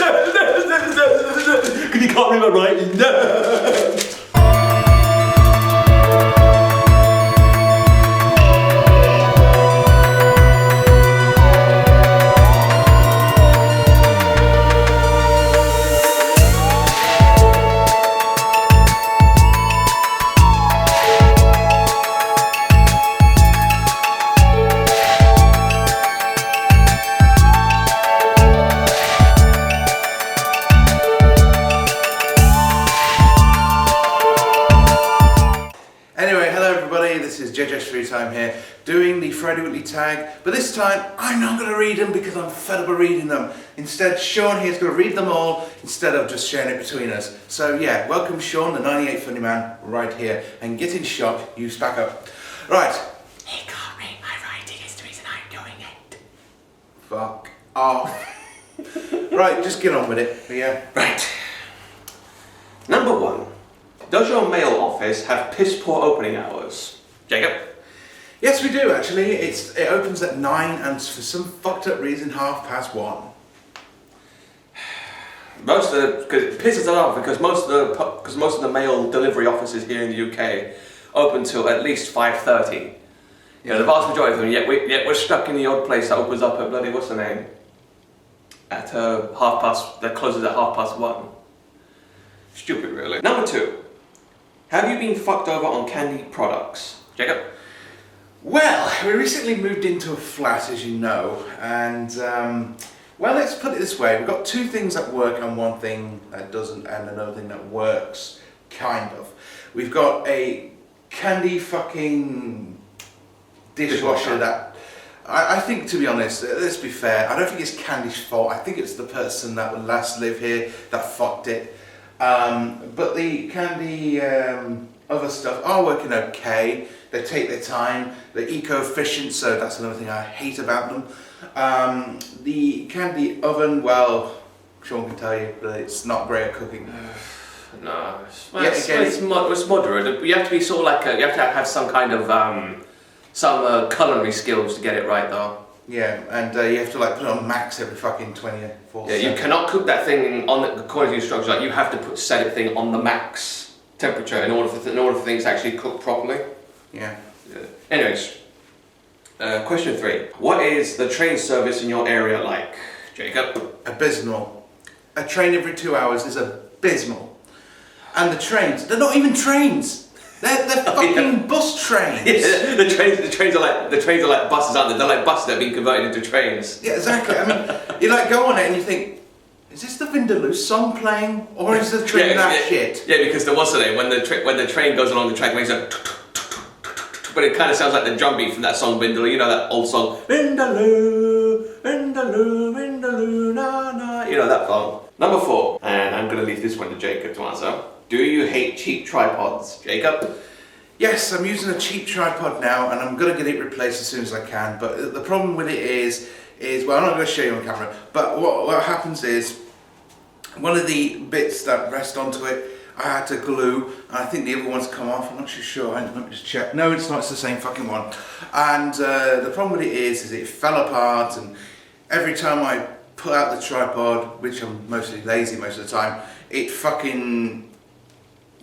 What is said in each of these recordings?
Because you can't read my writing. This is JJ's Free Time here, doing the Friday Weekly tag, but this time I'm not going to read them because I'm fed up of reading them. Instead, Sean here is going to read them all instead of just sharing it between us. So yeah, welcome Sean, the 98 funny man, right here, and get in shot, you back up. Right. He can't read my writing, is the reason I'm doing it. Fuck off. Right, just get on with it, yeah. Right. Number 1. Does your mail office have piss poor opening hours? Jacob? Yes, we do actually. It opens at 9 and for some fucked up reason 1:30. Because it pisses it off because most of the mail delivery offices here in the UK open till at least 5:30. You know, the vast majority of them. Yet we're stuck in the odd place that opens up at bloody what's the name? At that closes at 1:30. Stupid, really. Number 2. Have you been fucked over on candy products? Jacob? Well, we recently moved into a flat, as you know, and well, let's put it this way. We've got 2 things that work and 1 thing that doesn't, and another thing that works, kind of. We've got a candy fucking dishwasher that, I think, to be honest, let's be fair, I don't think it's Candy's fault. I think it's the person that would last live here that fucked it. But the Candy other stuff are working okay. They take their time. They're eco-efficient, so that's another thing I hate about them. The Candy oven, well, Sean can tell you that it's not great at cooking. No, it's moderate. You have to be sort of like you have to have some kind of some culinary skills to get it right, though. Yeah, and you have to like put it on max every fucking 24 Yeah, you cannot cook that thing on the quality instructions. Like you have to set it thing on the max temperature in order for things to actually cook properly. Yeah. Anyways, question 3. What is the train service in your area like, Jacob? Abysmal. A train every 2 hours is abysmal. And the trains, they're not even trains. They're fucking bus trains. Yeah, the trains are like buses, aren't they? They're like buses that have been converted into trains. Yeah, exactly. I mean, you like go on it and you think, is this the Vindaloo song playing, or is the train shit? Yeah, because there was today when the train goes along the track, it makes a but it kind of sounds like the drum beat from that song Vindaloo. You know that old song Vindaloo, Vindaloo, Vindaloo, na na. You know that song. Number 4, and I'm going to leave this one to Jacob to answer. Do you hate cheap tripods, Jacob? Yes, I'm using a cheap tripod now, and I'm going to get it replaced as soon as I can. But the problem with it is well, I'm not going to show you on camera. But what happens is one of the bits that rest onto it, I had to glue, and I think the other one's come off. I'm not too sure. Let me just check. No, it's not. It's the same fucking one. And the problem with it is it fell apart, and every time I put out the tripod, which I'm mostly lazy most of the time, it fucking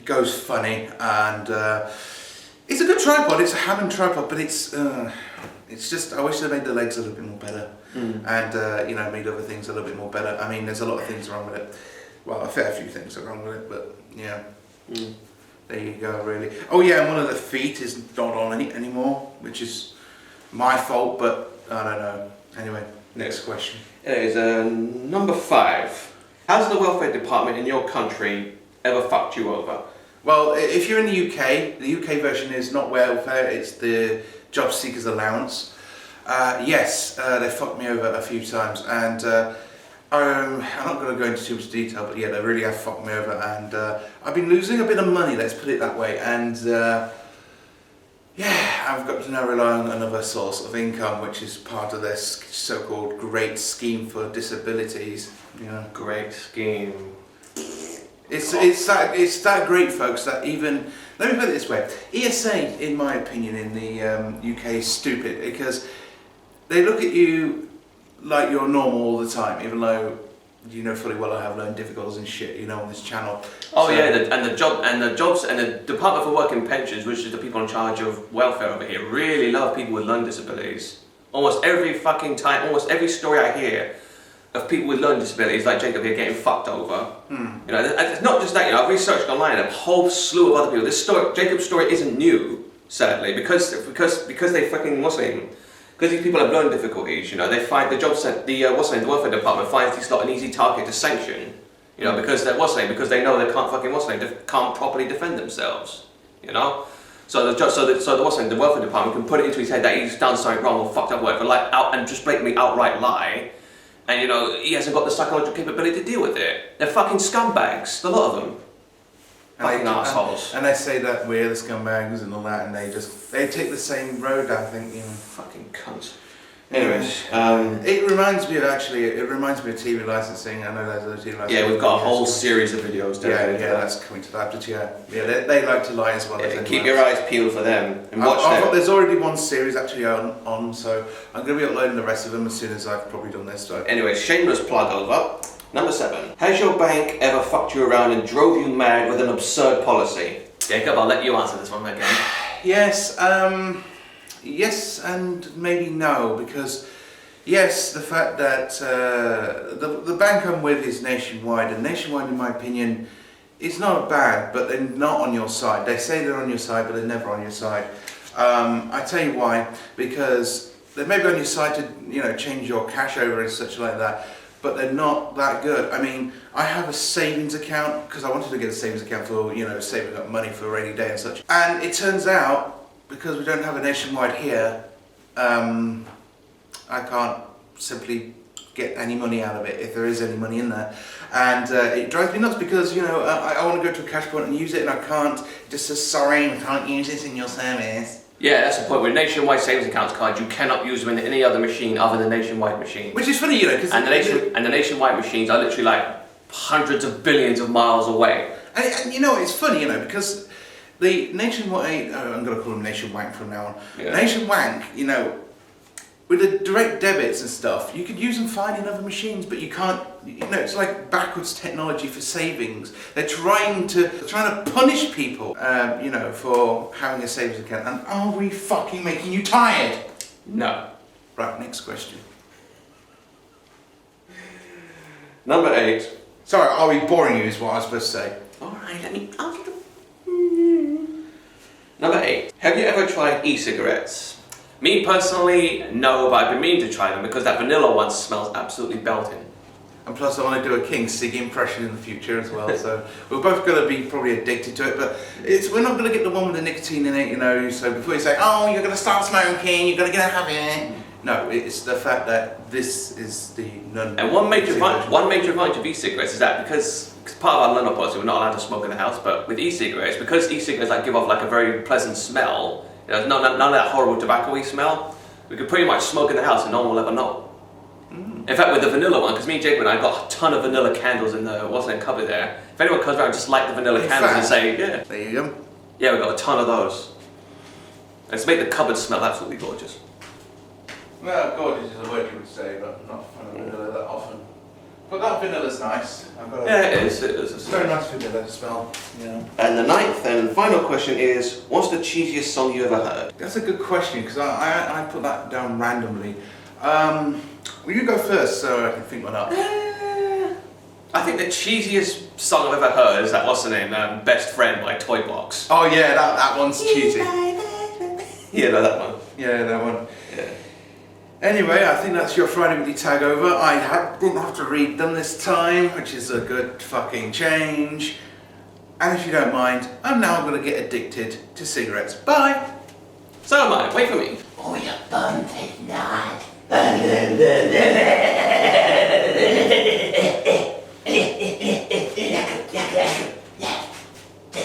goes funny. And it's a good tripod. It's a Hammond tripod, but it's just, I wish they made the legs a little bit more better, and you know, made other things a little bit more better. I mean, there's a lot of things wrong with it. Well, a fair few things are wrong with it, but yeah. There you go, really. Oh yeah, and one of the feet is not on anymore, which is my fault, but I don't know. Anyway, next question. It is number 5. Has the welfare department in your country ever fucked you over? Well, if you're in the UK version is not welfare, it's the job seekers allowance. Yes, they fucked me over a few times, and I'm not going to go into too much detail, but yeah, they really have fucked me over, and I've been losing a bit of money, let's put it that way, and yeah, I've got to now rely on another source of income, which is part of this so-called great scheme for disabilities. You know, great scheme. It's that great, folks, that even, let me put it this way, ESA, in my opinion, in the UK is stupid, because they look at you like you're normal all the time, even though you know fully well I have learned difficulties and shit, you know, on this channel. Oh so, yeah, the Department for Work and Pensions, which is the people in charge of welfare over here, really love people with learning disabilities. Almost every fucking time, almost every story I hear of people with learning disabilities, like Jacob here, getting fucked over. You know, it's not just that. You know, I've researched online a whole slew of other people. This story, Jacob's story, isn't new, sadly, because they fucking because these people have learning difficulties. You know, they find the the welfare department finds these lot an easy target to sanction. You know, because they know they can't properly defend themselves. You know. So the welfare department can put it into his head that he's done something wrong or fucked up, whatever, and just blatantly outright lie, and you know he hasn't got the psychological capability to deal with it. They're fucking scumbags, a lot of them. Fucking assholes. And they say that we're the scumbags and all that, and they take the same road. I think, you know. Fucking cunts. Anyways, it reminds me of TV licensing. I know there's a TV licensing. Yeah, we've got a whole series of videos. Yeah, that's coming to that. But yeah, they like to lie as well. Yeah, keep your eyes peeled for them and watch them. There's already one series actually on, so I'm going to be uploading the rest of them as soon as I've probably done this. So. Anyway, shameless plug over. Number 7. Has your bank ever fucked you around and drove you mad with an absurd policy? Jacob, I'll let you answer this one again. Yes. Yes and maybe no, because yes, the fact that the bank I'm with is Nationwide, and Nationwide, in my opinion, is not bad, but they're not on your side. They say they're on your side, but they're never on your side. I tell you why, because they may be on your side to, you know, change your cash over and such like that, but they're not that good. I mean, I have a savings account because I wanted to get a savings account for, you know, saving up money for a rainy day and such, and it turns out, because we don't have a Nationwide here, I can't simply get any money out of it, if there is any money in there. And it drives me nuts because, you know, I want to go to a cash point and use it, and I can't. It just says, sorry, we can't use this in your service. Yeah, that's the point. With Nationwide savings accounts cards, you cannot use them in any other machine other than the Nationwide machine. Which is funny, you know, because... And the Nationwide machines are literally like hundreds of billions of miles away. And you know, it's funny, you know, because... The Nationwide, I'm going to call them Nationwank from now on. Yeah. Nationwank, you know, with the direct debits and stuff, you could use them fine in other machines, but you can't, you know, it's like backwards technology for savings. They're trying to punish people, you know, for having a savings account. And are we fucking making you tired? No. Right, next question. Number 8. Sorry, are we boring you is what I was supposed to say. Alright, let me... Number 8. Have you ever tried e-cigarettes? Me personally, no, but I've been meaning to try them because that vanilla one smells absolutely belting. And plus I want to do a King Sig impression in the future as well, so we're both going to be probably addicted to it, but we're not going to get the one with the nicotine in it, you know, so before you say, oh, you're going to start smoking, you're going to get a habit. No, it's the fact that this is the non... And one major advantage of e-cigarettes is that because part of our learner policy, we're not allowed to smoke in the house, but with e-cigarettes, because e-cigarettes like give off like a very pleasant smell, you know, none of that horrible tobacco-y smell, we could pretty much smoke in the house and no one will ever know. In fact, with the vanilla one, because me and Jacob and I got a ton of vanilla candles in the cupboard there. If anyone comes around, just light the vanilla candles and say, yeah. There you go. Yeah, we got a ton of those. And it's made the cupboard smell absolutely gorgeous. Well, gorgeous is a word you would say, but not from vanilla that often. But that vanilla's nice. Yeah, it is. It's very nice vanilla to smell. Yeah. And the 9th and final question is, what's the cheesiest song you ever heard? That's a good question, because I put that down randomly. Will you go first so I can think one up? I think the cheesiest song I've ever heard is that, what's the name, Best Friend by Toy Box. Oh yeah, that one's cheesy. Yeah, no, that one. Yeah, that one. Yeah. Anyway, I think that's your Friday Weekly Tag over. I didn't have to read them this time, which is a good fucking change. And if you don't mind, I'm now going to get addicted to cigarettes. Bye! So am I. Wait for me. Oh, you bum tonight. Take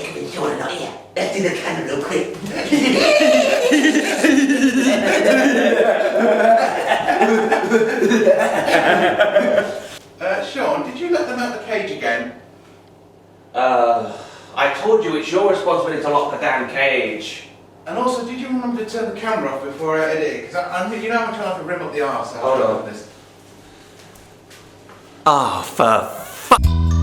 a enjoy not yet. Let's do the candle real quick. Sean, did you let them out the cage again? I told you it's your responsibility to lock the damn cage. And also, did you remember to turn the camera off before I edit it? Because you know I'm trying to rim up the arse. Hold on. This. Ah, for